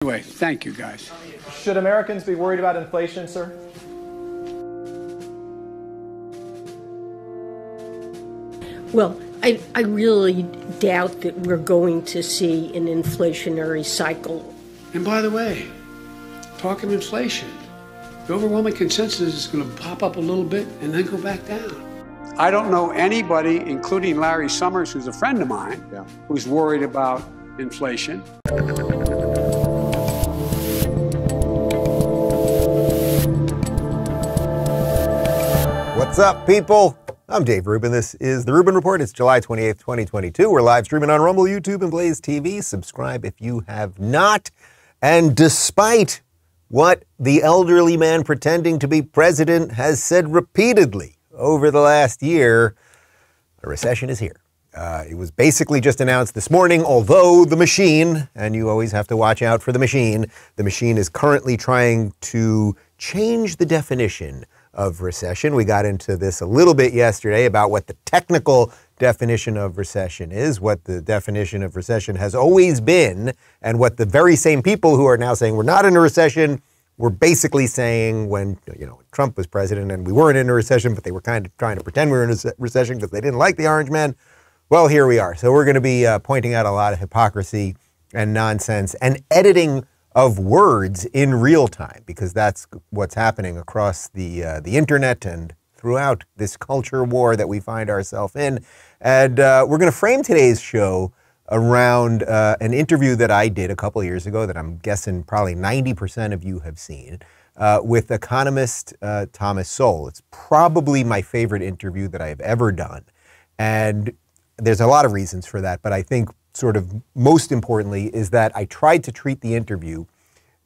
Anyway, thank you, guys. Should Americans be worried about inflation, sir? Well, I really doubt that we're going to see an inflationary cycle. And by the way, talking inflation, the overwhelming consensus is going to pop up a little bit and then go back down. I don't know anybody, including Larry Summers, who's a friend of mine, who's worried about inflation. What's up, people? I'm Dave Rubin. This is the Rubin Report. It's July 28th, 2022. We're live streaming on Rumble, YouTube, and Blaze TV. Subscribe if you have not. And despite what the elderly man pretending to be president has said repeatedly over the last year, a recession is here. It was basically just announced this morning, although the machine, and you always have to watch out for the machine is currently trying to change the definition of recession. We got into this a little bit yesterday about what the technical definition of recession is, what the definition of recession has always been, and what the very same people who are now saying we're not in a recession were basically saying when, Trump was president and we weren't in a recession, but they were kind of trying to pretend we were in a recession because they didn't like the orange man. Well, here we are. So we're going to be pointing out a lot of hypocrisy and nonsense and editing of words in real time, because that's what's happening across the internet and throughout this culture war that we find ourselves in. And we're going to frame today's show around an interview that I did a couple of years ago that I'm guessing probably 90% of you have seen with economist Thomas Sowell. It's probably my favorite interview that I have ever done. And there's a lot of reasons for that, but I think sort of most importantly is that I tried to treat the interview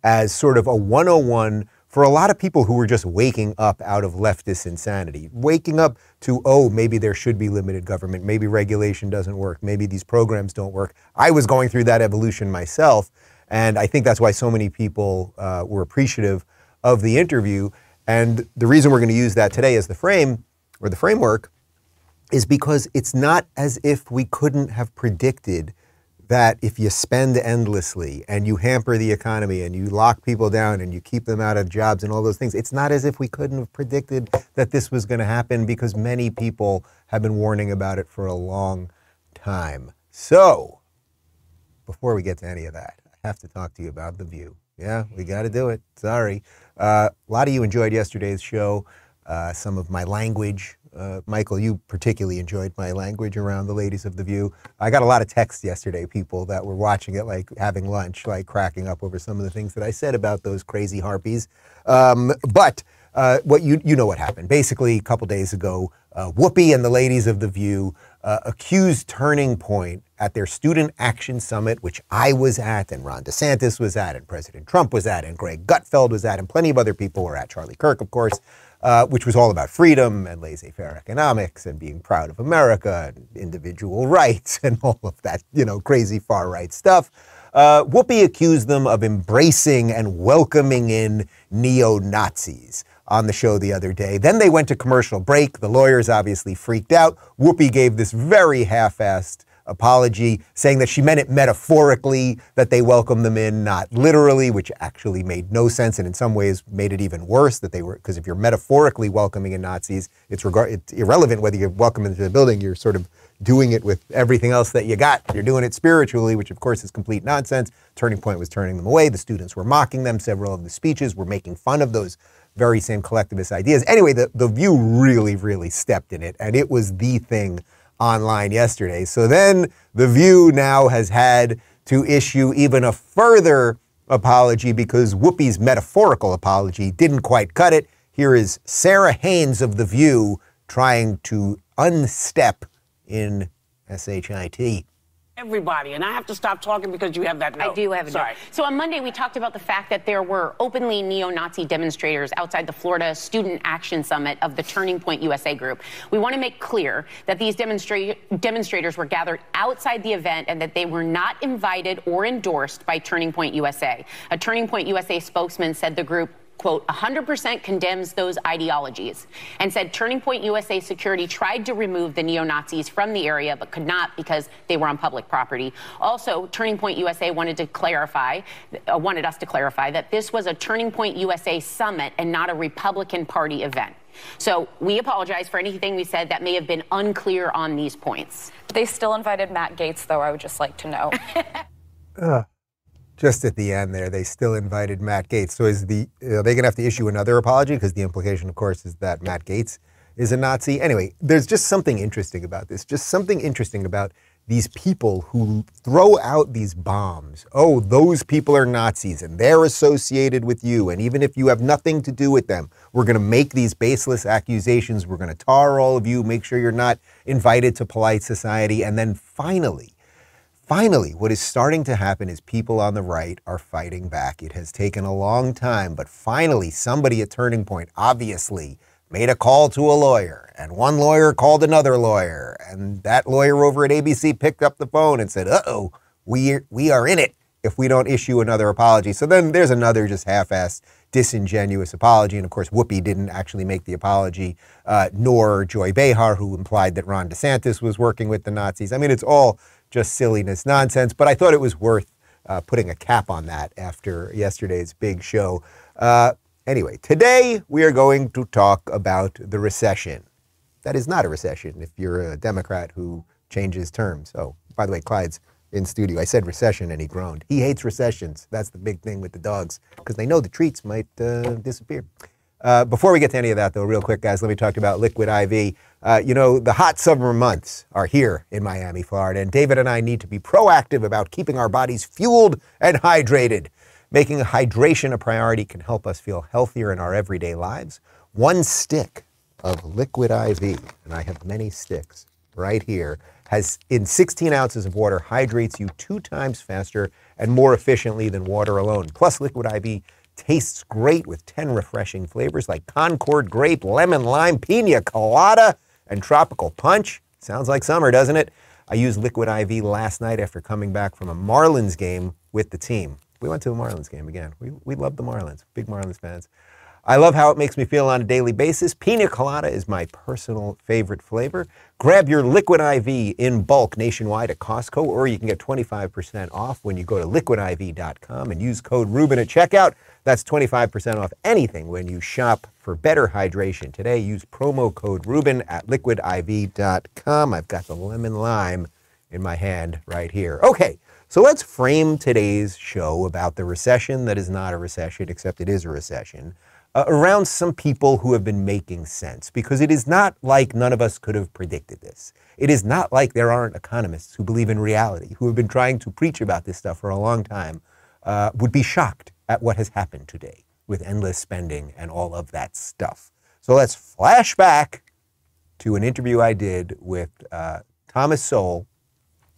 as sort of a 101 for a lot of people who were just waking up out of leftist insanity, waking up to, oh, maybe there should be limited government, maybe regulation doesn't work, maybe these programs don't work. I was going through that evolution myself, and I think that's why so many people were appreciative of the interview. And the reason we're going to use that today as the frame, or the framework, is because it's not as if we couldn't have predicted that if you spend endlessly and you hamper the economy and you lock people down and you keep them out of jobs and all those things, it's not as if we couldn't have predicted that this was going to happen, because many people have been warning about it for a long time. So, before we get to any of that, I have to talk to you about The View. Yeah, we got to do it. Sorry. A lot of you enjoyed yesterday's show, some of my language. Michael, you particularly enjoyed my language around the ladies of The View. I got a lot of texts yesterday, people that were watching it, like having lunch, like cracking up over some of the things that I said about those crazy harpies. But what you know what happened. Basically, a couple days ago, Whoopi and the ladies of The View accused Turning Point at their Student Action Summit, which I was at, and Ron DeSantis was at, and President Trump was at, and Greg Gutfeld was at, and plenty of other people were at, Charlie Kirk, of course, which was all about freedom and laissez-faire economics and being proud of America and individual rights and all of that, crazy far-right stuff. Whoopi accused them of embracing and welcoming in neo-Nazis on the show the other day. Then they went to commercial break. The lawyers obviously freaked out. Whoopi gave this very half-assed apology, saying that she meant it metaphorically, that they welcomed them in, not literally, which actually made no sense, and in some ways made it even worse that they were, because if you're metaphorically welcoming in Nazis, it's irrelevant whether you welcome them into the building. You're sort of doing it with everything else that you got. You're doing it spiritually, which of course is complete nonsense. Turning Point was turning them away. The students were mocking them. Several of the speeches were making fun of those very same collectivist ideas. Anyway, the View really, really stepped in it, and it was the thing online yesterday. So then The View now has had to issue even a further apology because Whoopi's metaphorical apology didn't quite cut it. Here is Sara Haines of The View trying to unstep in SHIT. Everybody, and I have to stop talking because you have that note. I do have a Sorry. note. So on Monday, we talked about the fact that there were openly neo-Nazi demonstrators outside the Florida Student Action Summit of the Turning Point USA group. We want to make clear that these demonstrators were gathered outside the event and that they were not invited or endorsed by Turning Point USA. A Turning Point USA spokesman said the group quote, 100% condemns those ideologies, and said Turning Point USA security tried to remove the neo-Nazis from the area but could not because they were on public property. Also, Turning Point USA wanted us to clarify that this was a Turning Point USA summit and not a Republican Party event. So we apologize for anything we said that may have been unclear on these points. They still invited Matt Gaetz, though, I would just like to know. Just at the end there, they still invited Matt Gaetz. So is they going to have to issue another apology? Because the implication, of course, is that Matt Gaetz is a Nazi. Anyway, there's just something interesting about this. Just something interesting about these people who throw out these bombs. Oh, those people are Nazis and they're associated with you. And even if you have nothing to do with them, we're going to make these baseless accusations. We're going to tar all of you, make sure you're not invited to polite society. And then finally, what is starting to happen is people on the right are fighting back. It has taken a long time, but finally somebody at Turning Point obviously made a call to a lawyer, and one lawyer called another lawyer, and that lawyer over at ABC picked up the phone and said, uh-oh, we are in it if we don't issue another apology. So then there's another just half-assed, disingenuous apology, and of course Whoopi didn't actually make the apology, nor Joy Behar, who implied that Ron DeSantis was working with the Nazis. I mean, it's all just silliness, nonsense, but I thought it was worth putting a cap on that after yesterday's big show. Anyway, today we are going to talk about the recession. That is not a recession if you're a Democrat who changes terms. Oh, by the way, Clyde's in studio. I said recession and he groaned. He hates recessions. That's the big thing with the dogs because they know the treats might disappear. Before we get to any of that, though, real quick, guys, let me talk about Liquid IV. You know, the hot summer months are here in Miami, Florida, and David and I need to be proactive about keeping our bodies fueled and hydrated. Making hydration a priority can help us feel healthier in our everyday lives. One stick of Liquid IV, and I have many sticks right here, has in 16 ounces of water, hydrates you 2 times faster and more efficiently than water alone. Plus, Liquid IV tastes great with 10 refreshing flavors like Concord grape, lemon lime, pina colada, and tropical punch. Sounds like summer, doesn't it? I used Liquid IV last night after coming back from a Marlins game with the team. We went to a Marlins game again. We love the Marlins, big Marlins fans. I love how it makes me feel on a daily basis. Pina colada is my personal favorite flavor. Grab your Liquid IV in bulk nationwide at Costco, or you can get 25% off when you go to liquidiv.com and use code Rubin at checkout. That's 25% off anything when you shop for better hydration. Today, use promo code Rubin at liquidiv.com. I've got the lemon lime in my hand right here. Okay, so let's frame today's show about the recession that is not a recession, except it is a recession, around some people who have been making sense, because it is not like none of us could have predicted this. It is not like there aren't economists who believe in reality, who have been trying to preach about this stuff for a long time, would be shocked at what has happened today with endless spending and all of that stuff. So let's flash back to an interview I did with Thomas Sowell,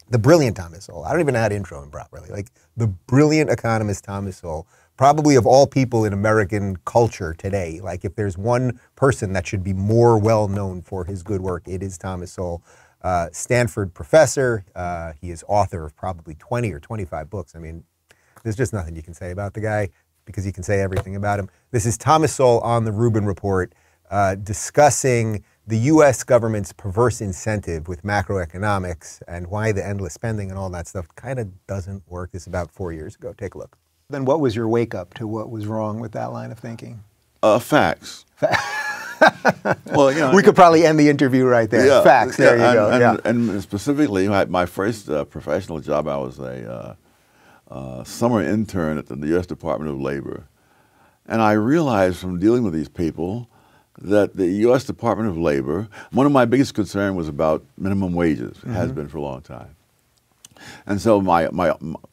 the brilliant Thomas Sowell. I don't even know how to intro him properly. Like the brilliant economist Thomas Sowell, probably of all people in American culture today. Like if there's one person that should be more well known for his good work, it is Thomas Sowell. Stanford professor. He is author of probably 20 or 25 books. I mean, there's just nothing you can say about the guy because you can say everything about him. This is Thomas Sowell on the Rubin Report discussing the U.S. government's perverse incentive with macroeconomics and why the endless spending and all that stuff kind of doesn't work. This is about 4 years ago. Take a look. Then what was your wake up to what was wrong with that line of thinking? Facts. Well, you know, we could probably end the interview right there. Yeah, Facts. There you go. And specifically, my first professional job, I was a summer intern at the U.S. Department of Labor. And I realized from dealing with these people that the U.S. Department of Labor, one of my biggest concerns was about minimum wages. It has been for a long time. And so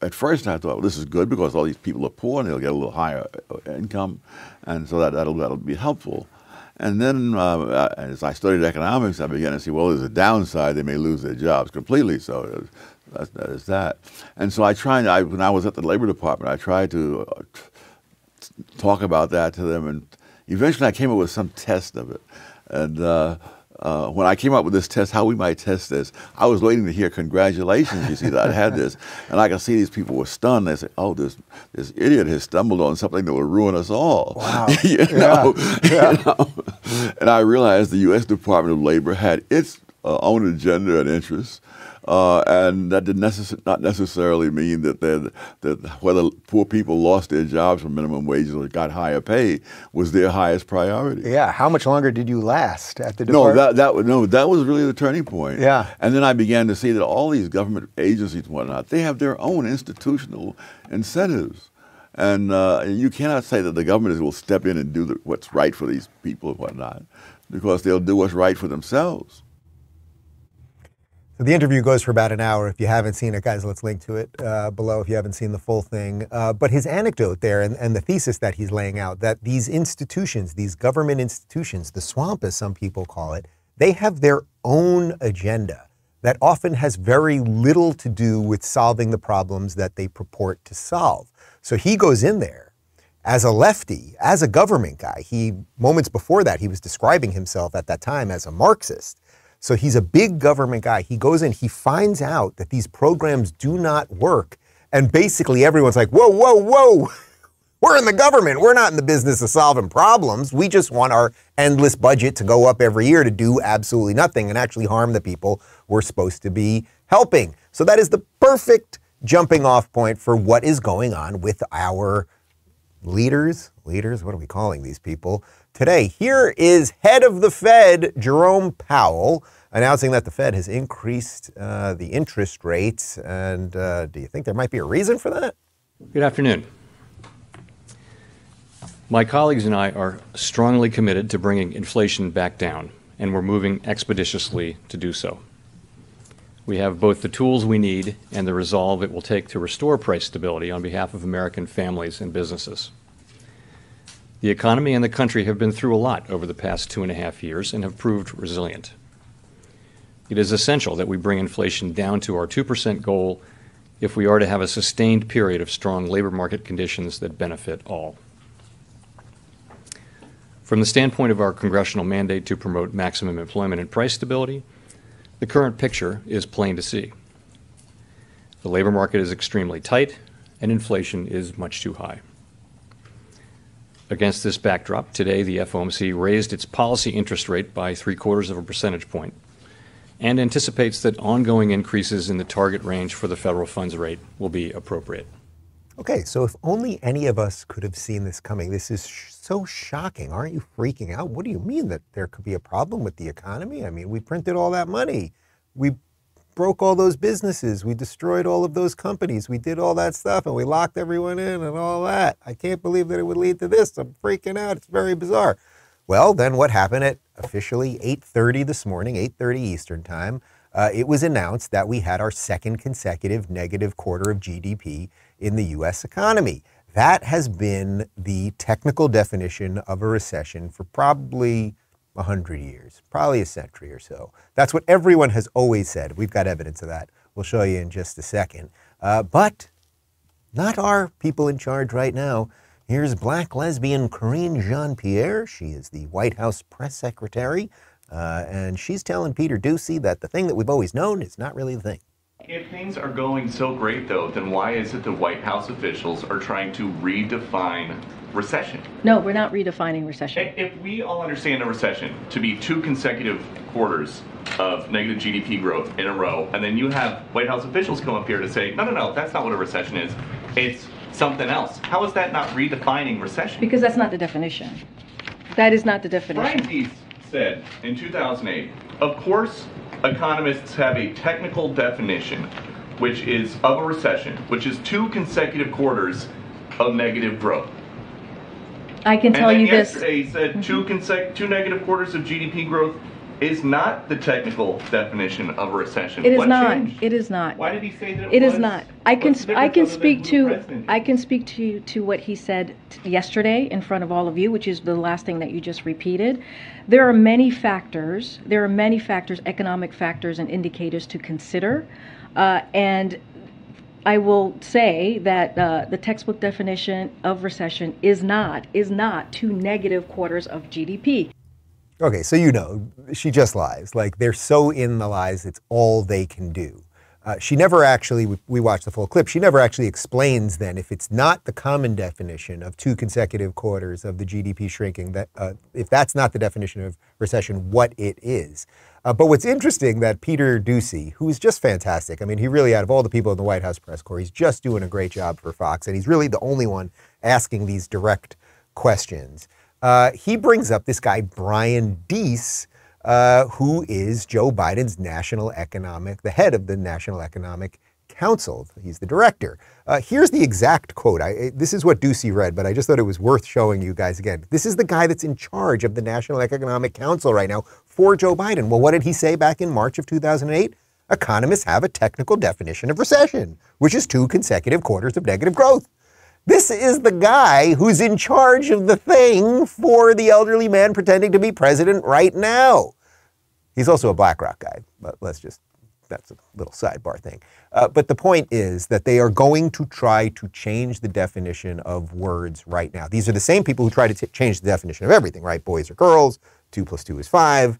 at first I thought, well, this is good because all these people are poor and they'll get a little higher income, and so that'll be helpful. And then as I studied economics, I began to see, well, there's a downside. They may lose their jobs completely. So that is that. And so when I was at the Labor Department, I tried to talk about that to them, and eventually I came up with some test of it. And when I came up with this test, how we might test this, I was waiting to hear congratulations, you see, that I had this. And I could see these people were stunned. They said, oh, this idiot has stumbled on something that will ruin us all. Wow. You know? And I realized the U.S. Department of Labor had its own agenda and interests. And that did not necessarily mean that whether poor people lost their jobs for minimum wages or got higher pay was their highest priority. Yeah. How much longer did you last at the department? That was really the turning point. Yeah. And then I began to see that all these government agencies and whatnot, they have their own institutional incentives. And you cannot say that the government will step in and do what's right for these people and whatnot, because they'll do what's right for themselves. So the interview goes for about an hour. If you haven't seen it, guys, let's link to it below if you haven't seen the full thing. But his anecdote there and the thesis that he's laying out, that these institutions, these government institutions, the swamp as some people call it, they have their own agenda that often has very little to do with solving the problems that they purport to solve. So he goes in there as a lefty, as a government guy. Moments before that, he was describing himself at that time as a Marxist. So he's a big government guy. He goes in, he finds out that these programs do not work. And basically everyone's like, whoa, whoa, whoa. We're in the government. We're not in the business of solving problems. We just want our endless budget to go up every year to do absolutely nothing and actually harm the people we're supposed to be helping. So that is the perfect jumping off point for what is going on with our leaders, what are we calling these people today? Here is head of the Fed, Jerome Powell, announcing that the Fed has increased the interest rates. And do you think there might be a reason for that? Good afternoon. My colleagues and I are strongly committed to bringing inflation back down, and we're moving expeditiously to do so. We have both the tools we need and the resolve it will take to restore price stability on behalf of American families and businesses. The economy and the country have been through a lot over the past 2.5 years and have proved resilient. It is essential that we bring inflation down to our 2% goal if we are to have a sustained period of strong labor market conditions that benefit all. From the standpoint of our congressional mandate to promote maximum employment and price stability, the current picture is plain to see. The labor market is extremely tight, and inflation is much too high. Against this backdrop, today the FOMC raised its policy interest rate by 0.75 percentage point and anticipates that ongoing increases in the target range for the federal funds rate will be appropriate. Okay, so if only any of us could have seen this coming. This is so shocking. Aren't you freaking out? What do you mean that there could be a problem with the economy? I mean, we printed all that money. We broke all those businesses. We destroyed all of those companies. We did all that stuff, and we locked everyone in and all that. I can't believe that it would lead to this. I'm freaking out. It's very bizarre. Well, then what happened at officially 8:30 this morning, 8:30 Eastern time, it was announced that we had our second consecutive negative quarter of GDP in the U.S. economy. That has been the technical definition of a recession for probably 100 years, probably a century or so. That's what everyone has always said. We've got evidence of that. We'll show you in just a second. But not our people in charge right now. Here's black lesbian Karine Jean-Pierre. She is the White House press secretary. And she's telling Peter Doocy that the thing that we've always known is not really the thing. If things are going so great, though, then why is it the White House officials are trying to redefine recession? No, we're not redefining recession. If we all understand a recession to be 2 consecutive quarters of negative GDP growth in a row, and then you have White House officials come up here to say, no, that's not what a recession is. It's something else. How is that not redefining recession? Because that's not the definition. That is not the definition. Brian Deese said in 2008, of course, economists have a technical definition, which is of a recession, which is 2 consecutive quarters of negative growth. I can tell you this. Yesterday he said 2 negative quarters of GDP growth is not the technical definition of a recession. It is what not. changed? It is not. Why did he say that it is not? I can speak to to what he said yesterday in front of all of you, which is the last thing that you just repeated. There are many factors. There are many factors, economic factors and indicators to consider, and I will say that the textbook definition of recession is not 2 negative quarters of GDP. Okay, so you know, she just lies. Like, they're so in the lies, it's all they can do. She never actually, we watched the full clip, she never actually explains then, if it's not the common definition of 2 consecutive quarters of the GDP shrinking, that if that's not the definition of recession, what it is. But what's interesting that Peter Doocy, who is just fantastic, I mean, he really, out of all the people in the White House press corps, he's just doing a great job for Fox, and he's really the only one asking these direct questions. He brings up this guy, Brian Deese, who is Joe Biden's the head of the National Economic Council. He's the director. Here's the exact quote. This is what Doocy read, but I just thought it was worth showing you guys again. This is the guy that's in charge of the National Economic Council right now for Joe Biden. Well, what did he say back in March of 2008? Economists have a technical definition of recession, which is 2 consecutive quarters of negative growth. This is the guy who's in charge of the thing for the elderly man pretending to be president right now. He's also a BlackRock guy, but that's a little sidebar thing. But the point is that they are going to try to change the definition of words right now. These are the same people who try to change the definition of everything, right? Boys are girls, 2 + 2 is 5.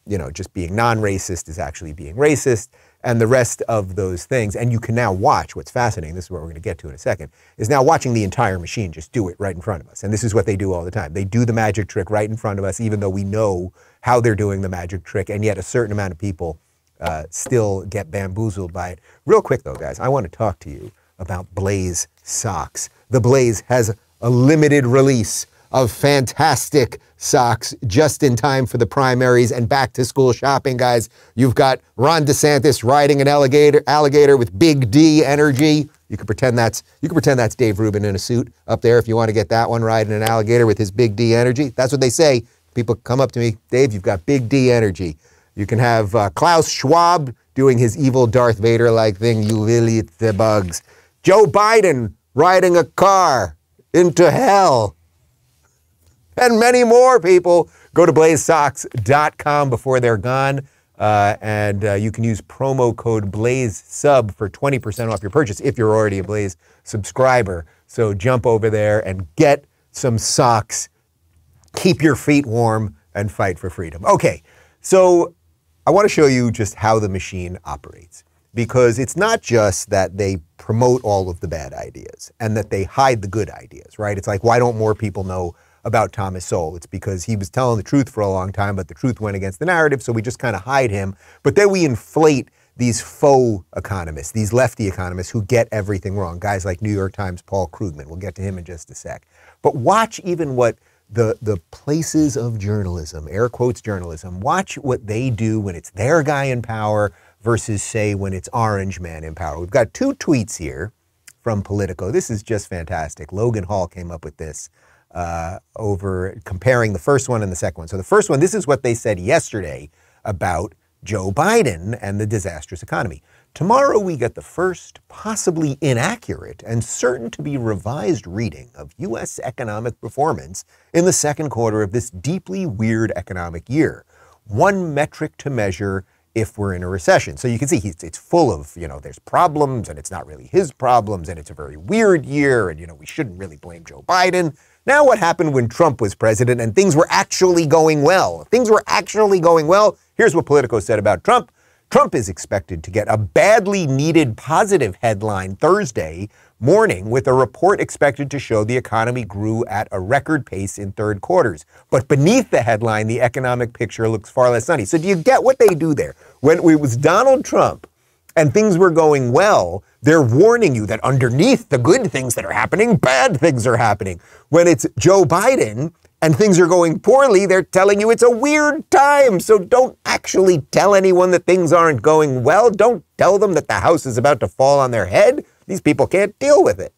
You know, just being non-racist is actually being racist, and the rest of those things. And you can now watch, what's fascinating, this is what we're going to get to in a second, is now watching the entire machine just do it right in front of us. And this is what they do all the time. They do the magic trick right in front of us, even though we know how they're doing the magic trick, and yet a certain amount of people still get bamboozled by it. Real quick though, guys, I want to talk to you about Blaze socks. The Blaze has a limited release of fantastic socks just in time for the primaries and back to school shopping, guys. You've got Ron DeSantis riding an alligator with big D energy. You can pretend that's Dave Rubin in a suit up there if you want to get that one, riding an alligator with his big D energy. That's what they say. People come up to me, Dave, you've got big D energy. You can have Klaus Schwab doing his evil Darth Vader-like thing, you will eat the bugs. Joe Biden riding a car into hell. And many more people. Go to blazesocks.com before they're gone. And you can use promo code BLAZESUB for 20% off your purchase if you're already a Blaze subscriber. So jump over there and get some socks. Keep your feet warm and fight for freedom. Okay, so I want to show you just how the machine operates. Because it's not just that they promote all of the bad ideas and that they hide the good ideas, right? It's like, why don't more people know about Thomas Sowell? It's because he was telling the truth for a long time, but the truth went against the narrative, so we just kind of hide him. But then we inflate these faux economists, these lefty economists who get everything wrong. Guys like New York Times Paul Krugman. We'll get to him in just a sec. But watch even what the places of journalism, air quotes journalism, watch what they do when it's their guy in power versus, say, when it's Orange Man in power. We've got 2 tweets here from Politico. This is just fantastic. Logan Hall came up with this over comparing the first one and the second one. So the first one, this is what they said yesterday about Joe Biden and the disastrous economy. Tomorrow we get the first, possibly inaccurate and certain to be revised reading of U.S. economic performance in the second quarter of this deeply weird economic year. One metric to measure if we're in a recession. So you can see it's full of, there's problems and it's not really his problems and it's a very weird year and, we shouldn't really blame Joe Biden. Now what happened when Trump was president and things were actually going well? Things were actually going well. Here's what Politico said about Trump. Trump is expected to get a badly needed positive headline Thursday morning with a report expected to show the economy grew at a record pace in third quarters. But beneath the headline, the economic picture looks far less sunny. So do you get what they do there? When it was Donald Trump and things were going well, they're warning you that underneath the good things that are happening, bad things are happening. When it's Joe Biden and things are going poorly, they're telling you it's a weird time. So don't actually tell anyone that things aren't going well. Don't tell them that the house is about to fall on their head. These people can't deal with it.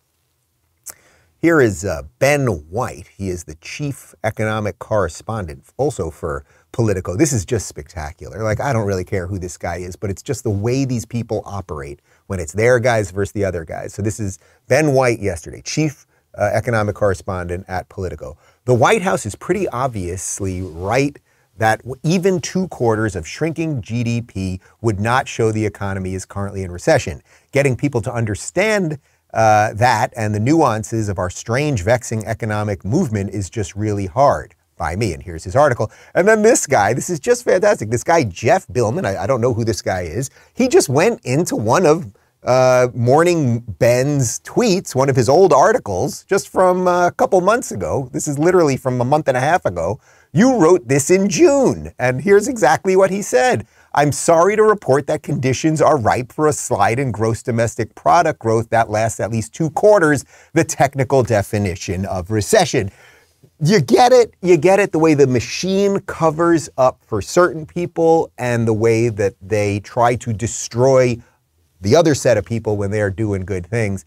Here is Ben White. He is the chief economic correspondent, also for Politico. This is just spectacular. Like, I don't really care who this guy is, but it's just the way these people operate when it's their guys versus the other guys. So this is Ben White yesterday, chief economic correspondent at Politico. The White House is pretty obviously right that even 2 quarters of shrinking GDP would not show the economy is currently in recession. Getting people to understand that and the nuances of our strange, vexing economic movement is just really hard. by me. And here's his article. And then this guy, this is just fantastic. This guy, Jeff Billman, I don't know who this guy is. He just went into one of Morning Ben's tweets, one of his old articles, just from a couple months ago. This is literally from a month and a half ago. You wrote this in June. And here's exactly what he said. I'm sorry to report that conditions are ripe for a slide in gross domestic product growth that lasts at least 2 quarters, the technical definition of recession. You get it? You get it? The way the machine covers up for certain people and the way that they try to destroy the other set of people when they are doing good things.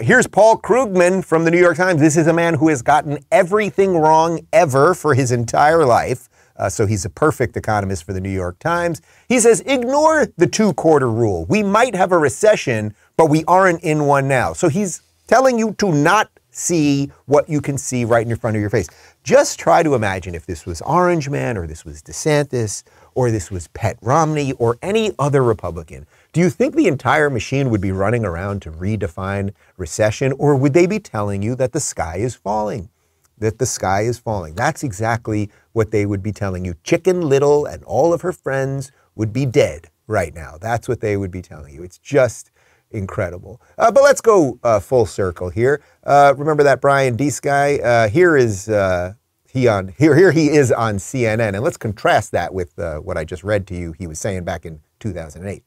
Here's Paul Krugman from the New York Times. This is a man who has gotten everything wrong ever for his entire life. So he's a perfect economist for the New York Times. He says, ignore the 2-quarter rule. We might have a recession, but we aren't in one now. So he's telling you to not see what you can see right in front of your face. Just try to imagine if this was Orange Man or this was DeSantis or this was Pet Romney or any other Republican. Do you think the entire machine would be running around to redefine recession, or would they be telling you that the sky is falling? That the sky is falling. That's exactly what they would be telling you. Chicken Little and all of her friends would be dead right now. That's what they would be telling you. It's just incredible. But let's go full circle here. Remember that Brian Deese guy? Here he is on CNN, and let's contrast that with what I just read to you. He was saying back in 2008.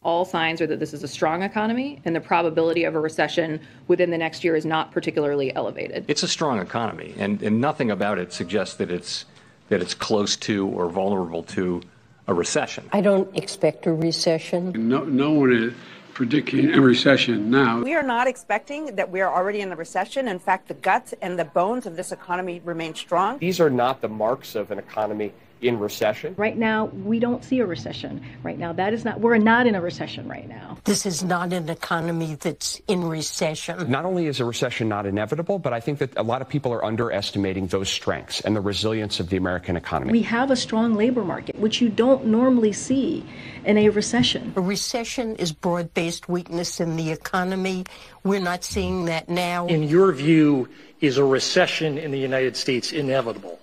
All signs are that this is a strong economy, and the probability of a recession within the next year is not particularly elevated. It's a strong economy, and nothing about it suggests that it's close to or vulnerable to a recession. I don't expect a recession. No one is predicting a recession now. We are not expecting that we are already in a recession. In fact, the guts and the bones of this economy remain strong. These are not the marks of an economy in recession. Right now, we don't see a recession. Right now, we're not in a recession right now. This is not an economy that's in recession. Not only is a recession not inevitable, but I think that a lot of people are underestimating those strengths and the resilience of the American economy. We have a strong labor market, which you don't normally see in a recession. A recession is broad-based weakness in the economy. We're not seeing that now. In your view, is a recession in the United States inevitable?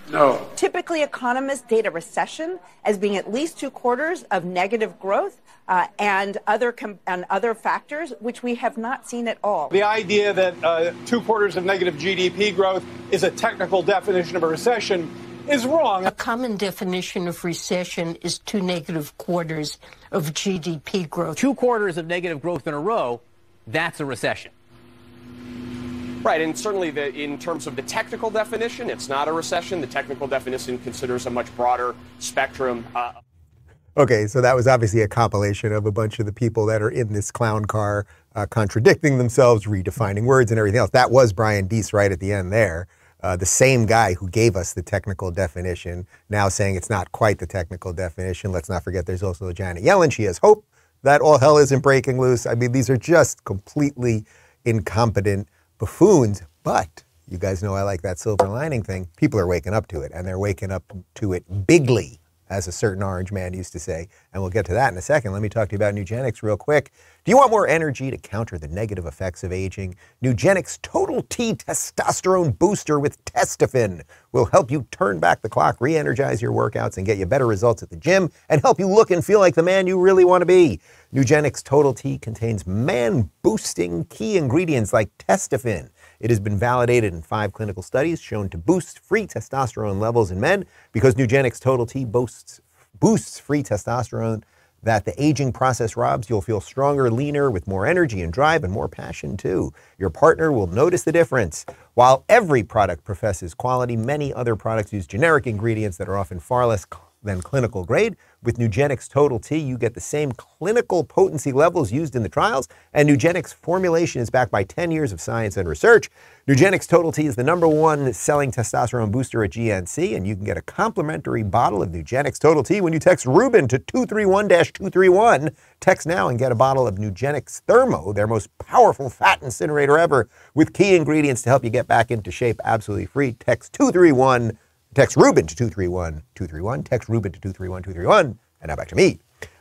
No. Typically, economists date a recession as being at least 2 quarters of negative growth and other factors, which we have not seen at all. The idea that 2 quarters of negative GDP growth is a technical definition of a recession is wrong. A common definition of recession is 2 negative quarters of GDP growth. 2 quarters of negative growth in a row, that's a recession. Right, and certainly in terms of the technical definition, it's not a recession. The technical definition considers a much broader spectrum. Okay, so that was obviously a compilation of a bunch of the people that are in this clown car contradicting themselves, redefining words and everything else. That was Brian Deese right at the end there. The same guy who gave us the technical definition, now saying it's not quite the technical definition. Let's not forget there's also Janet Yellen. She has hope that all hell isn't breaking loose. I mean, these are just completely incompetent buffoons, but you guys know I like that silver lining thing. People are waking up to it, and they're waking up to it bigly, as a certain orange man used to say, and we'll get to that in a second. Let me talk to you about Nugenics real quick. Do you want more energy to counter the negative effects of aging? Nugenics Total T Testosterone Booster with Testofen will help you turn back the clock, re-energize your workouts, and get you better results at the gym, and help you look and feel like the man you really want to be. Nugenics Total T contains man-boosting key ingredients like Testofen. It has been validated in 5 clinical studies shown to boost free testosterone levels in men. Because Nugenics Total T boosts free testosterone that the aging process robs, you'll feel stronger, leaner, with more energy and drive and more passion too. Your partner will notice the difference. While every product professes quality, many other products use generic ingredients that are often far less than clinical grade. With Nugenics Total T, you get the same clinical potency levels used in the trials, and Nugenics formulation is backed by 10 years of science and research. Nugenics Total T is the #1 selling testosterone booster at GNC, and you can get a complimentary bottle of Nugenics Total T when you text Rubin to 231-231. Text now and get a bottle of Nugenics Thermo, their most powerful fat incinerator ever, with key ingredients to help you get back into shape absolutely free. Text Rubin to 231-231. Text Rubin to 231-231. And now back to me.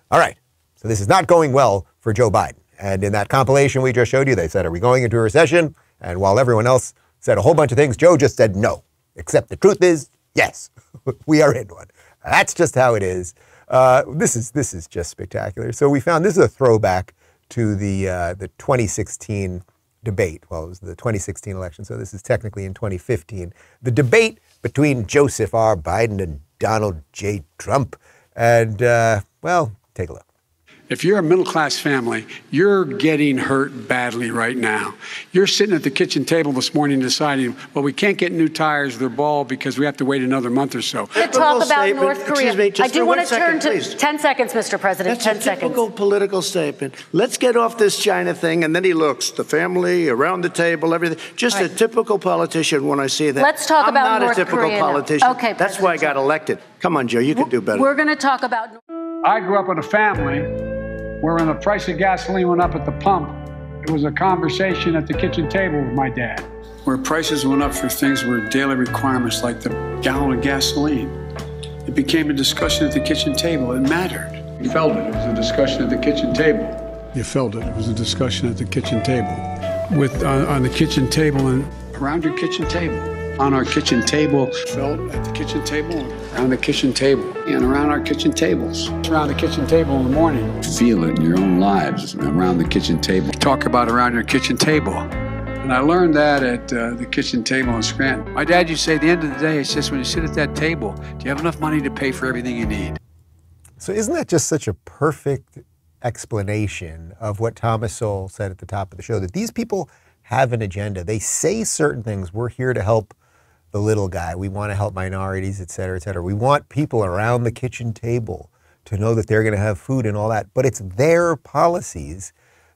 All right. So this is not going well for Joe Biden. And in that compilation we just showed you, they said, are we going into a recession? And while everyone else said a whole bunch of things, Joe just said no. Except the truth is, yes, we are in one. That's just how it is. This is just spectacular. So we found, this is a throwback to the 2016 debate. Well, it was the 2016 election, so this is technically in 2015. The debate between Joseph R. Biden and Donald J. Trump. And, well, take a look. If you're a middle-class family, you're getting hurt badly right now. You're sitting at the kitchen table this morning deciding, well, we can't get new tires, they're bald, because we have to wait another month or so. To talk about North Korea. I do want to turn to 10 seconds, Mr. President. That's 10 seconds. That's a typical political statement. Let's get off this China thing. And then he looks, the family, around the table, everything. Just a typical politician when I see that. Let's talk about I'm North not a typical Korea politician. Okay, that's why I got elected. Come on, Joe, you can do better. We're going to talk about... I grew up in a family where when the price of gasoline went up at the pump, it was a conversation at the kitchen table with my dad. Where prices went up for things that were daily requirements, like the gallon of gasoline. It became a discussion at the kitchen table. It mattered. You felt it. It was a discussion at the kitchen table. You felt it. It was a discussion at the kitchen table. On the kitchen table and around your kitchen table. On our kitchen table, felt at the kitchen table, around the kitchen table, and around our kitchen tables. Around the kitchen table in the morning. Feel it in your own lives, around the kitchen table. Talk about around your kitchen table. And I learned that at the kitchen table in Scranton. My dad used to say, at the end of the day, it's just when you sit at that table, do you have enough money to pay for everything you need? So isn't that just such a perfect explanation of what Thomas Sowell said at the top of the show, that these people have an agenda. They say certain things. We're here to help the little guy. We want to help minorities, et cetera, et cetera. We want people around the kitchen table to know that they're going to have food and all that. But it's their policies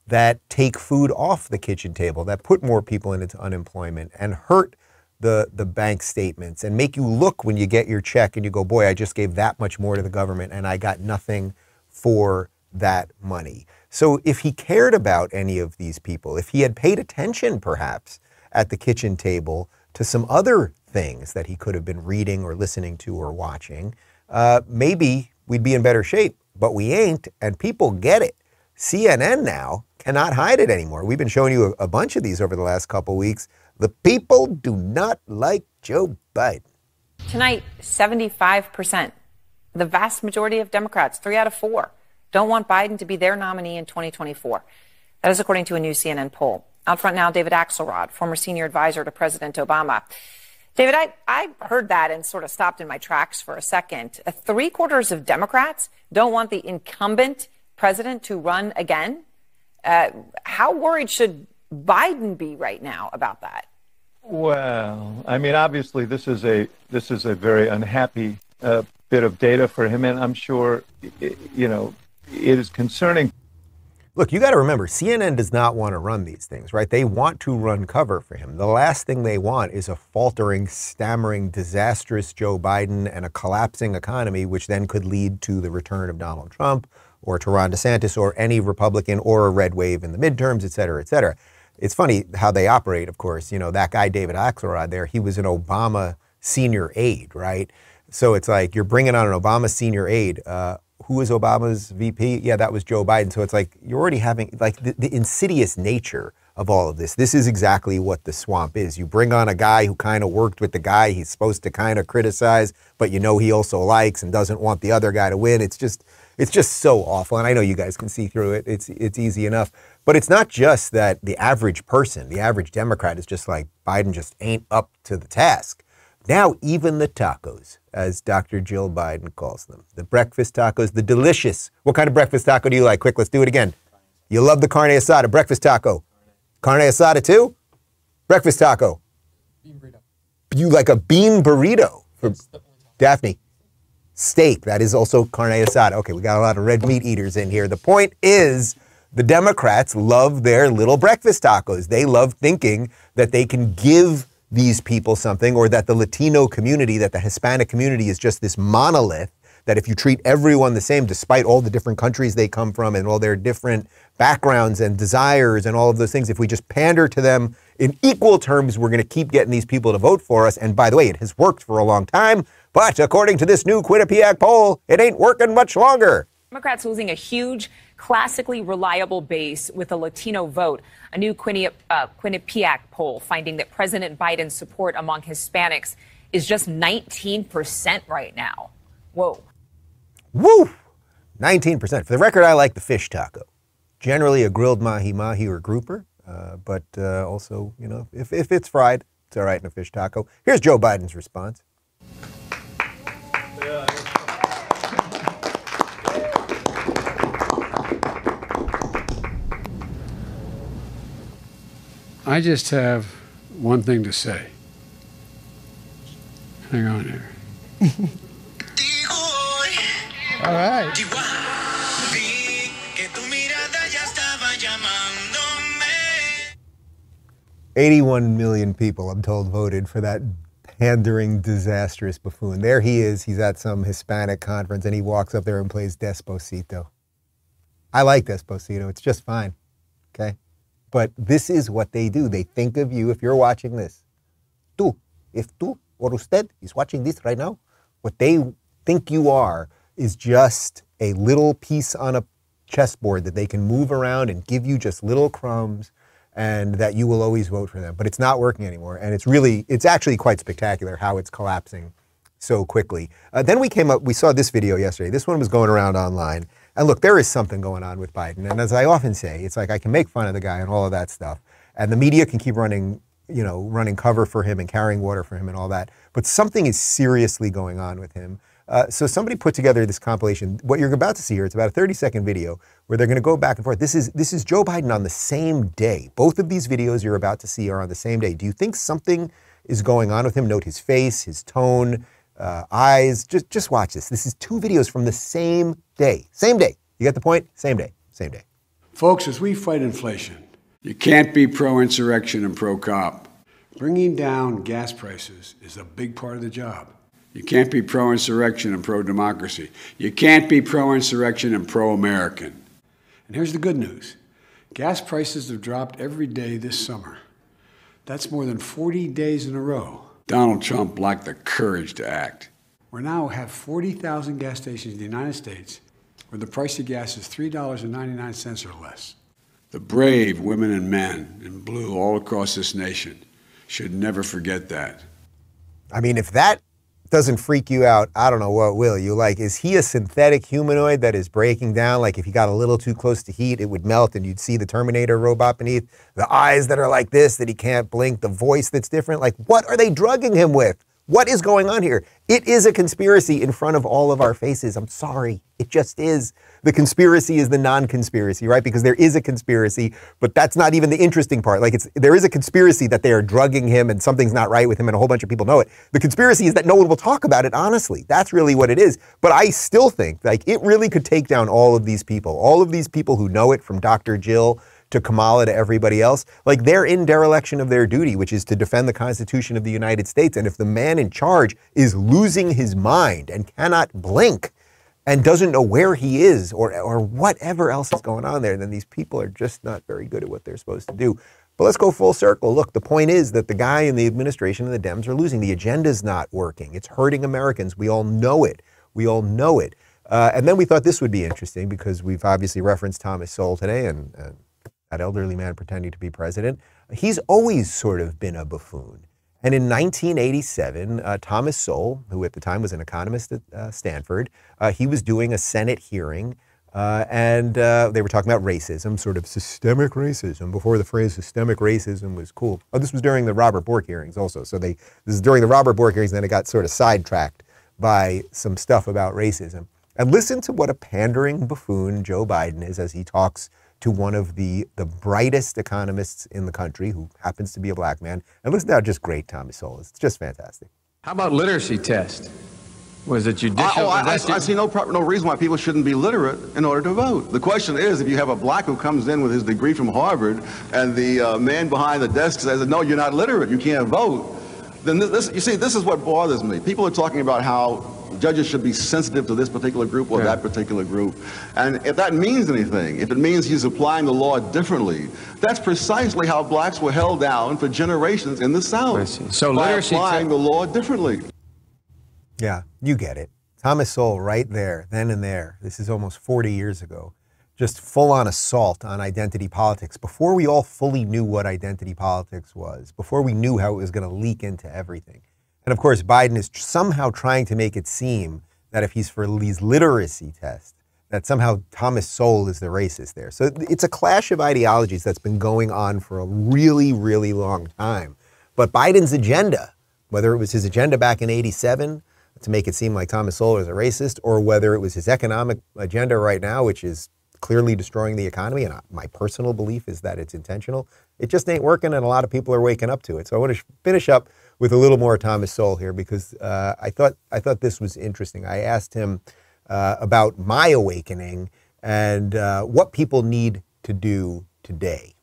that take food off the kitchen table, that put more people into unemployment and hurt the bank statements and make you look when you get your check and you go, boy, I just gave that much more to the government and I got nothing for that money. So if he cared about any of these people, if he had paid attention perhaps at the kitchen table to some other things that he could have been reading or listening to or watching, maybe we'd be in better shape, but we ain't, and people get it. CNN now cannot hide it anymore. We've been showing you a bunch of these over the last couple weeks. The people do not like Joe Biden. Tonight, 75%, the vast majority of Democrats, 3 out of 4, don't want Biden to be their nominee in 2024. That is according to a new CNN poll. Out front now, David Axelrod, former senior advisor to President Obama. David, I heard that and sort of stopped in my tracks for a second. 3/4 of Democrats don't want the incumbent president to run again. How worried should Biden be right now about that? Well, I mean, obviously, this is a very unhappy bit of data for him, and I'm sure, it is concerning. Look, you got to remember, CNN does not want to run these things, right? They want to run cover for him. The last thing they want is a faltering, stammering, disastrous Joe Biden and a collapsing economy, which then could lead to the return of Donald Trump or to Ron DeSantis or any Republican or a red wave in the midterms, et cetera, et cetera. It's funny how they operate, of course. That guy, David Axelrod there, he was an Obama senior aide, right? So it's like you're bringing on an Obama senior aide. Who was Obama's VP? Yeah, that was Joe Biden. So it's like you're already having like the insidious nature of all of this. This is exactly what the swamp is. You bring on a guy who kind of worked with the guy he's supposed to kind of criticize, but he also likes and doesn't want the other guy to win. It's just so awful. And I know you guys can see through it. It's easy enough. But it's not just that the average person, the average Democrat is just like, Biden just ain't up to the task. Now, even the tacos, as Dr. Jill Biden calls them, the breakfast tacos, the delicious. What kind of breakfast taco do you like? Quick, let's do it again. You love the carne asada, breakfast taco. Carne asada too? Breakfast taco. Bean burrito. You like a bean burrito? For Daphne. Steak, that is also carne asada. Okay, we got a lot of red meat eaters in here. The point is, the Democrats love their little breakfast tacos. They love thinking that they can give these people something, or that the Latino community, that the Hispanic community is just this monolith, that if you treat everyone the same, despite all the different countries they come from and all their different backgrounds and desires and all of those things, if we just pander to them in equal terms, we're going to keep getting these people to vote for us. And by the way, it has worked for a long time, but according to this new Quinnipiac poll, it ain't working much longer. Democrats losing a huge, classically reliable base with a Latino vote. A new Quinnipiac poll finding that President Biden's support among Hispanics is just 19% right now. Whoa. Woo! 19%. For the record, I like the fish taco. Generally a grilled mahi-mahi or grouper, but also, you know, if it's fried, it's all right in a fish taco. Here's Joe Biden's response. I just have one thing to say. Hang on here. All right. 81 million people, I'm told, voted for that pandering, disastrous buffoon. There he is. He's at some Hispanic conference, and he walks up there and plays Despacito. I like Despacito. It's just fine, okay? But this is what they do. They think of you, if you're watching this. If tú or usted is watching this right now, what they think you are is just a little piece on a chessboard that they can move around and give you just little crumbs, and that you will always vote for them. But it's not working anymore, and it's actually quite spectacular how it's collapsing so quickly. Then we saw this video yesterday. This one was going around online, and look, there is something going on with Biden, and as I often say, it's like I can make fun of the guy and all of that stuff, and the media can keep running cover for him and carrying water for him and all that, but something is seriously going on with him. So somebody put together this compilation. What you're about to see here, it's about a 30-second video where they're going to go back and forth. This is Joe Biden on the same day. Both of these videos you're about to see are on the same day. Do you think something is going on with him? Note his face, his tone, eyes. Just watch this. This is two videos from the same day. Same day. You get the point? Same day. Same day. Folks, as we fight inflation, you can't be pro-insurrection and pro-cop. Bringing down gas prices is a big part of the job. You can't be pro-insurrection and pro-democracy. You can't be pro-insurrection and pro-American. And here's the good news. Gas prices have dropped every day this summer. That's more than 40 days in a row. Donald Trump lacked the courage to act. We now have 40,000 gas stations in the United States where the price of gas is $3.99 or less. The brave women and men in blue all across this nation should never forget that. I mean, if that doesn't freak you out, I don't know what will. Is he a synthetic humanoid that is breaking down? Like if he got a little too close to heat, it would melt and you'd see the Terminator robot beneath, the eyes that are like this, that he can't blink, the voice that's different. Like, what are they drugging him with? What is going on here? It is a conspiracy in front of all of our faces. I'm sorry. It just is. The conspiracy is the non-conspiracy, right? Because there is a conspiracy, but that's not even the interesting part. Like there is a conspiracy that they are drugging him and something's not right with him and a whole bunch of people know it. The conspiracy is that no one will talk about it, honestly. That's really what it is. But I still think like it really could take down all of these people who know it, from Dr. Jill to Kamala to everybody else. Like they're in dereliction of their duty, which is to defend the Constitution of the United States. And if the man in charge is losing his mind and cannot blink and doesn't know where he is or whatever else is going on there, then these people are just not very good at what they're supposed to do. But let's go full circle. Look, the point is that the guy in the administration and the Dems are losing. The agenda's not working. It's hurting Americans. We all know it. We all know it. And then we thought this would be interesting because we've obviously referenced Thomas Sowell today and that elderly man pretending to be president. He's always sort of been a buffoon. And in 1987, Thomas Sowell, who at the time was an economist at Stanford, he was doing a Senate hearing, and they were talking about racism, sort of systemic racism, before the phrase systemic racism was cool. Oh, this was during the Robert Bork hearings also. So this is during the Robert Bork hearings, and then it got sort of sidetracked by some stuff about racism. And listen to what a pandering buffoon Joe Biden is as he talks to one of the brightest economists in the country, who happens to be a black man. And listen to how just great Thomas Sowell is. It's just fantastic. How about literacy test? Was it judicial? I see no reason why people shouldn't be literate in order to vote. The question is, if you have a black who comes in with his degree from Harvard and the man behind the desk says, no, you're not literate, you can't vote, then this is what bothers me. People are talking about how judges should be sensitive to this particular group or that particular group. And if that means anything, if it means he's applying the law differently, that's precisely how blacks were held down for generations in the South. So by applying the law differently. Yeah, you get it. Thomas Sowell right there, then and there. This is almost 40 years ago. Just full-on assault on identity politics before we all fully knew what identity politics was, before we knew how it was going to leak into everything. And of course, Biden is somehow trying to make it seem that if he's for these literacy tests, that somehow Thomas Sowell is the racist there. So it's a clash of ideologies that's been going on for a really, really long time. But Biden's agenda, whether it was his agenda back in '87 to make it seem like Thomas Sowell is a racist, or whether it was his economic agenda right now, which is clearly destroying the economy, and my personal belief is that it's intentional, it just ain't working, and a lot of people are waking up to it. So I want to finish up with a little more Thomas Sowell here, because I thought this was interesting. I asked him about my awakening and what people need to do today.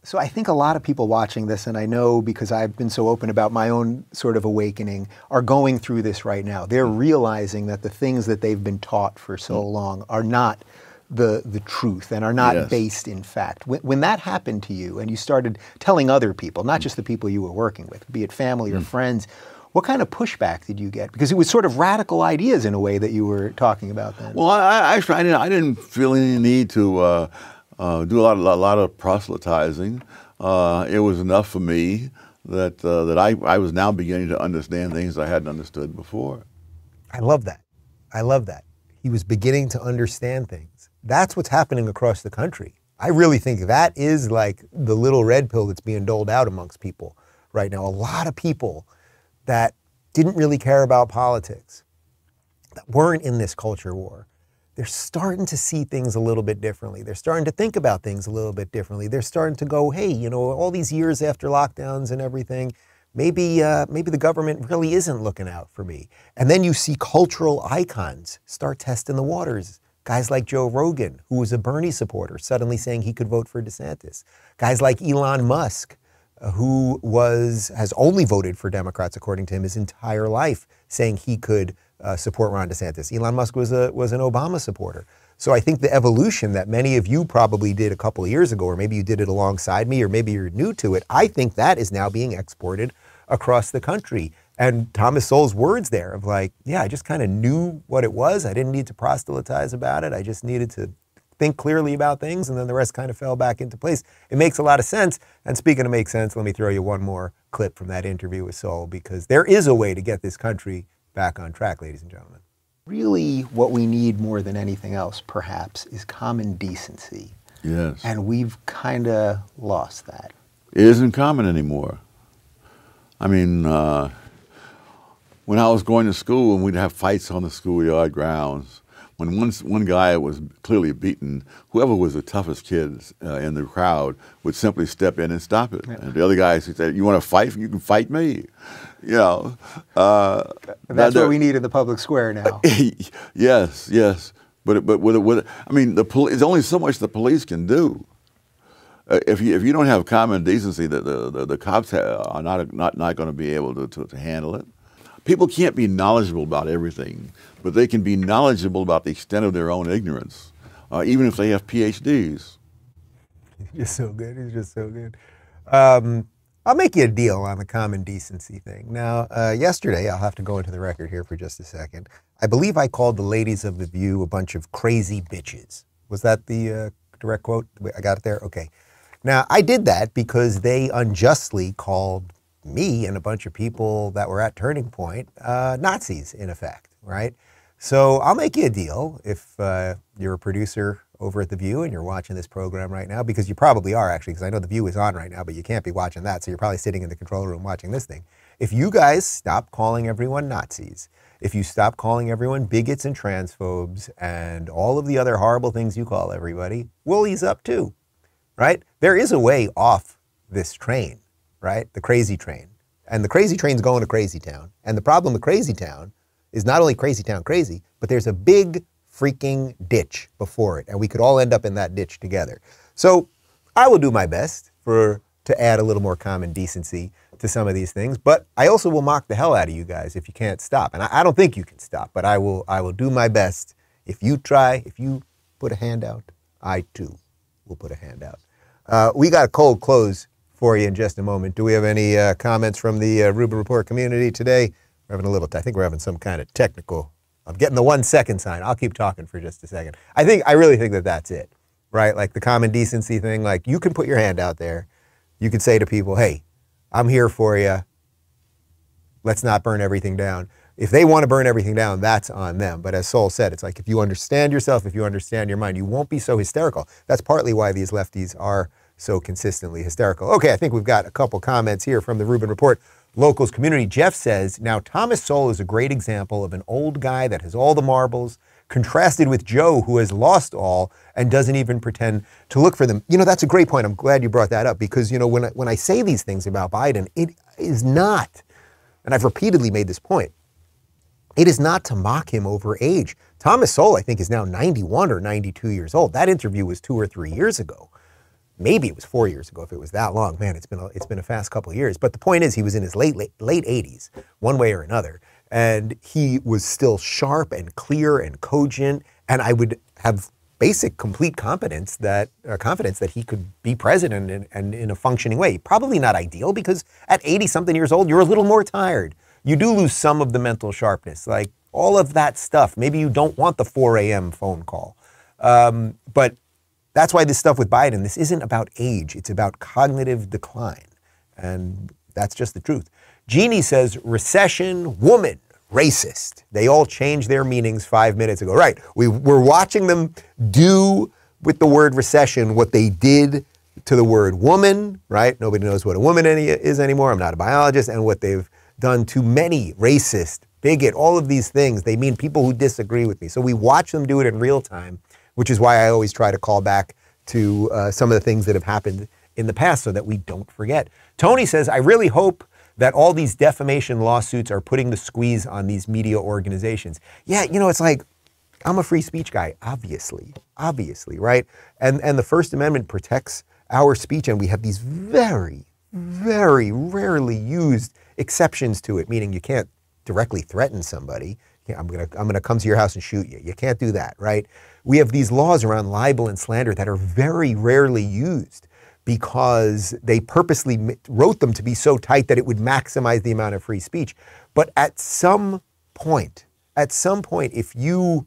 So I think a lot of people watching this, and I know because I've been so open about my own sort of awakening, are going through this right now. They're realizing that the things that they've been taught for so long are not the truth and are not based in fact. When that happened to you and you started telling other people, not just the people you were working with, be it family or friends, what kind of pushback did you get? Because it was sort of radical ideas in a way that you were talking about then. Well, I didn't feel any need to do a lot of proselytizing. It was enough for me that I was now beginning to understand things I hadn't understood before. I love that. I love that. He was beginning to understand things. That's what's happening across the country. I really think that is like the little red pill that's being doled out amongst people right now. A lot of people that didn't really care about politics, that weren't in this culture war, they're starting to see things a little bit differently. They're starting to think about things a little bit differently. They're starting to go, hey, you know, all these years after lockdowns and everything, maybe the government really isn't looking out for me. And then you see cultural icons start testing the waters. Guys like Joe Rogan, who was a Bernie supporter, suddenly saying he could vote for DeSantis. Guys like Elon Musk, who has only voted for Democrats, according to him, his entire life, saying he could support Ron DeSantis. Elon Musk was an Obama supporter. So I think the evolution that many of you probably did a couple of years ago, or maybe you did it alongside me, or maybe you're new to it, I think that is now being exported across the country. And Thomas Sowell's words there of like, yeah, I just kind of knew what it was. I didn't need to proselytize about it. I just needed to think clearly about things, and then the rest kind of fell back into place. It makes a lot of sense. And speaking of make sense, let me throw you one more clip from that interview with Sowell, because there is a way to get this country back on track, ladies and gentlemen. Really, what we need more than anything else, perhaps, is common decency. Yes. And we've kind of lost that. It isn't common anymore. I mean, when I was going to school and we'd have fights on the schoolyard grounds, when one guy was clearly beaten, whoever was the toughest kid in the crowd would simply step in and stop it. Yeah. And the other guy said, you want to fight? You can fight me. You know. That's what we need in the public square now. Yes, yes. But I mean, it's only so much the police can do. If you don't have common decency, the cops are not going to be able to handle it. People can't be knowledgeable about everything, but they can be knowledgeable about the extent of their own ignorance, even if they have PhDs. He's just so good. He's just so good. I'll make you a deal on the common decency thing. Now, yesterday, I'll have to go into the record here for just a second. I believe I called the ladies of The View a bunch of crazy bitches. Was that the direct quote? I got it there? Okay. Now, I did that because they unjustly called me and a bunch of people that were at Turning Point Nazis, in effect, right? So I'll make you a deal if you're a producer over at The View and you're watching this program right now, because you probably are actually, because I know The View is on right now, but you can't be watching that, so you're probably sitting in the control room watching this thing. If you guys stop calling everyone Nazis, if you stop calling everyone bigots and transphobes and all of the other horrible things you call everybody, we'll ease up too, right? There is a way off this train, right? The crazy train. And the crazy train's going to Crazy Town. And the problem with Crazy Town is not only Crazy Town crazy, but there's a big freaking ditch before it. And we could all end up in that ditch together. So I will do my best to add a little more common decency to some of these things. But I also will mock the hell out of you guys if you can't stop. And I don't think you can stop, but I will do my best. If you try, if you put a hand out, I too will put a hand out. We got a cold close for you in just a moment. Do we have any comments from the Rubin Report community today? We're having I think we're having some kind of technical, I'm getting the 1 second sign. I'll keep talking for just a second. I really think that that's it, right? Like the common decency thing, like you can put your hand out there. You could say to people, hey, I'm here for you. let's not burn everything down. If they want to burn everything down, that's on them. But as Sowell said, it's like if you understand yourself, if you understand your mind, you won't be so hysterical. That's partly why these lefties are so consistently hysterical. Okay, I think we've got a couple comments here from the Rubin Report Locals community. Jeff says, now Thomas Sowell is a great example of an old guy that has all the marbles, contrasted with Joe, who has lost all and doesn't even pretend to look for them. You know, that's a great point. I'm glad you brought that up because, you know, when I say these things about Biden, it is not, and I've repeatedly made this point, it is not to mock him over age. Thomas Sowell, I think, is now 91 or 92 years old. That interview was 2 or 3 years ago. Maybe it was 4 years ago if it was that long. Man, it's been a fast couple of years. But the point is, he was in his late 80s, one way or another. And he was still sharp and clear and cogent. And I would have basic, complete confidence that he could be president and in a functioning way. Probably not ideal because at 80-something years old, you're a little more tired. You do lose some of the mental sharpness, like all of that stuff. Maybe you don't want the 4 a.m. phone call. But that's why this stuff with Biden, this isn't about age. It's about cognitive decline. And that's just the truth. Jeannie says, recession, woman, racist. They all changed their meanings 5 minutes ago. Right. We're watching them do with the word recession what they did to the word woman, right? Nobody knows what a woman is anymore. I'm not a biologist. And what they've done to many, racist, bigot, all of these things, they mean people who disagree with me. So we watch them do it in real time, which is why I always try to call back to some of the things that have happened in the past so that we don't forget. Tony says, I really hope that all these defamation lawsuits are putting the squeeze on these media organizations. Yeah, you know, it's like, I'm a free speech guy, obviously, right? And the First Amendment protects our speech, and we have these very, very rarely used exceptions to it, meaning you can't directly threaten somebody. I'm gonna come to your house and shoot you. You can't do that, right? We have these laws around libel and slander that are very rarely used because they purposely wrote them to be so tight that it would maximize the amount of free speech. But at some point, if you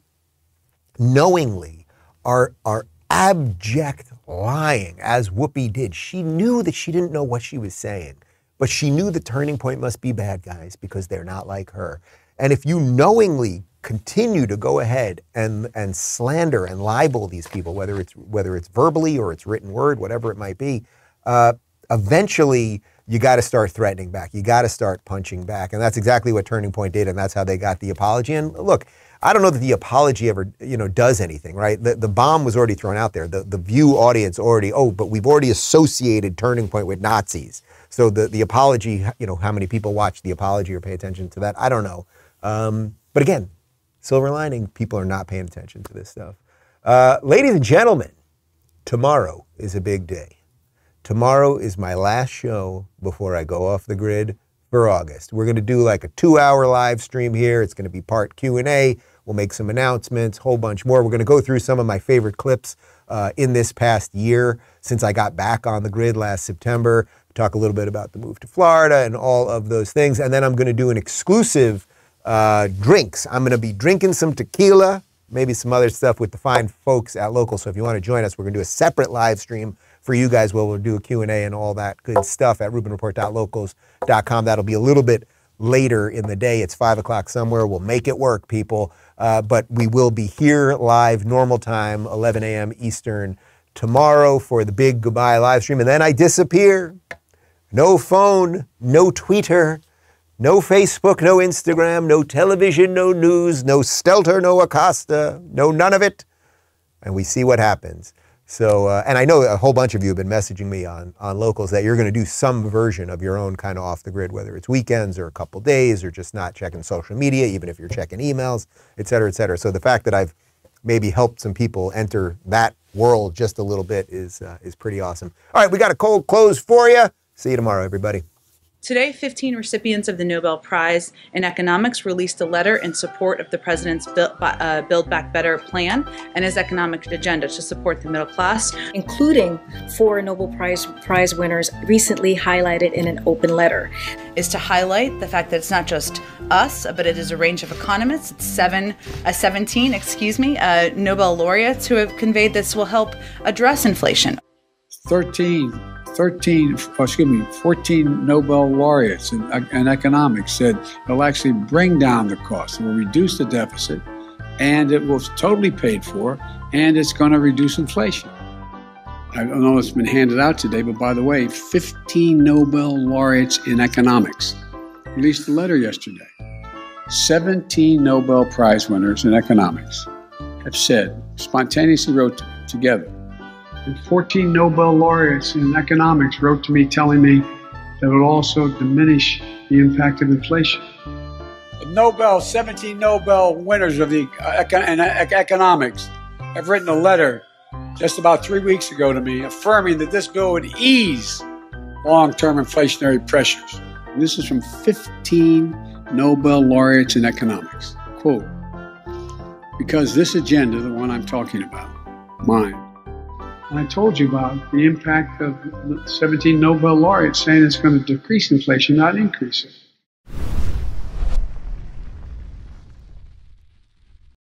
knowingly are abject lying, as Whoopi did, she knew that she didn't know what she was saying, but she knew the turning point must be bad guys because they're not like her. And if you knowingly continue to go ahead and slander and libel these people, whether it's verbally or it's written word, whatever it might be, eventually you got to start threatening back. You got to start punching back. And that's exactly what Turning Point did, and that's how they got the apology. And look, I don't know that the apology ever, does anything, right? The bomb was already thrown out there. The View audience already, but we've already associated Turning Point with Nazis. So the apology, how many people watch the apology or pay attention to that? I don't know. But again, silver lining, people are not paying attention to this stuff. Ladies and gentlemen, tomorrow is a big day. Tomorrow is my last show before I go off the grid for August. We're going to do like a 2-hour live stream here. It's going to be part Q&A. We'll make some announcements, whole bunch more. We're going to go through some of my favorite clips in this past year since I got back on the grid last September. Talk a little bit about the move to Florida and all of those things. And then I'm going to do an exclusive drinks. I'm going to be drinking some tequila, maybe some other stuff with the fine folks at Local. So if you want to join us, we're going to do a separate live stream for you guys where we'll do a Q&A and all that good stuff at rubinreport.locals.com. That'll be a little bit later in the day. It's 5 o'clock somewhere. We'll make it work, people. But we will be here live, normal time, 11 a.m. Eastern tomorrow for the big goodbye live stream. And then I disappear. No phone, no Twitter, no Facebook, no Instagram, no television, no news, no Stelter, no Acosta, no none of it. And we see what happens. So, and I know a whole bunch of you have been messaging me on Locals that you're going to do some version of your own kind of off the grid, whether it's weekends or a couple days or just not checking social media, even if you're checking emails, et cetera, et cetera. So the fact that I've maybe helped some people enter that world just a little bit is pretty awesome. All right, we got a cold close for you. See you tomorrow, everybody. Today, 15 recipients of the Nobel Prize in Economics released a letter in support of the president's Build Back Better plan and his economic agenda to support the middle class, including 4 Nobel Prize winners recently highlighted in an open letter. Is to highlight the fact that it's not just us, but it is a range of economists. It's 17 Nobel laureates who have conveyed this will help address inflation. 13 14 Nobel laureates in economics said it'll actually bring down the cost. It will reduce the deficit, and it will totally paid for, and it's going to reduce inflation. I don't know if it's been handed out today, but by the way, 15 Nobel laureates in economics released a letter yesterday. 17 Nobel Prize winners in economics have said, spontaneously wrote together, and 14 Nobel laureates in economics wrote to me telling me that it will also diminish the impact of inflation. The 17 Nobel winners of the economics have written a letter just about 3 weeks ago to me affirming that this bill would ease long-term inflationary pressures. And this is from 15 Nobel laureates in economics. Quote, because this agenda, the one I'm talking about, mine, and I told you about the impact of 17 Nobel laureates saying it's going to decrease inflation, not increase it.